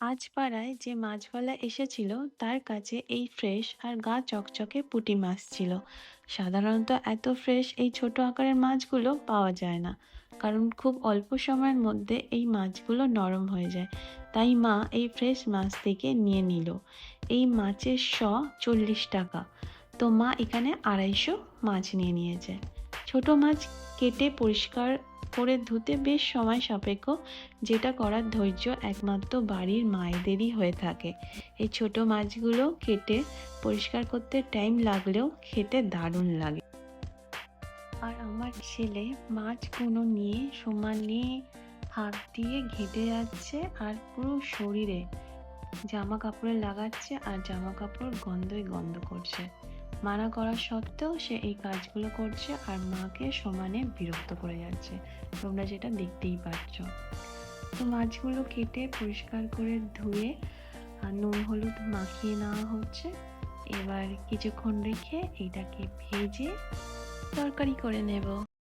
আজ পাড়ায় যে মাছওয়ালা এসেছিল তার কাছে এই ফ্রেশ আর গা চকচকে পুঁটি মাছ ছিল। সাধারণত এত ফ্রেশ এই ছোট আকারের মাছগুলো পাওয়া যায় না, কারণ খুব অল্প সময়ের মধ্যে এই মাছগুলো নরম হয়ে যায়। তাই মা এই ফ্রেশ মাছ থেকে নিয়ে নিল। এই মাছের 40 টাকা। তো মা এখানে 250 মাছ নিয়ে নিয়েছে। ছোট মাছ কেটে পরিষ্কার করে ধুতে বেশ সময় সাপেক্ষ, যেটা করার ধৈর্য একমাত্র বাড়ির মায়েদেরই হয়ে থাকে। এই ছোট মাছগুলো কেটে পরিষ্কার করতে টাইম লাগলেও খেতে দারুণ লাগে। আর আমার ছেলে মাছগুলো নিয়ে সমানে হাত দিয়ে ঘেটে যাচ্ছে আর পুরো শরীরে জামা কাপড়ে লাগাচ্ছে আর জামা কাপড় গন্ধই গন্ধ করছে। মানা করা সত্ত্বেও সে এই কাজগুলো করছে আর মাকে সমানে বিরক্ত করে যাচ্ছে। তোমরা যেটা দেখতেই পাচ্ছ। তো মাছগুলো কেটে পরিষ্কার করে ধুয়ে আর নুন হলুদ মাখিয়ে নেওয়া হচ্ছে। এবার কিছুক্ষণ রেখে এটাকে ভেজে তরকারি করে নেব।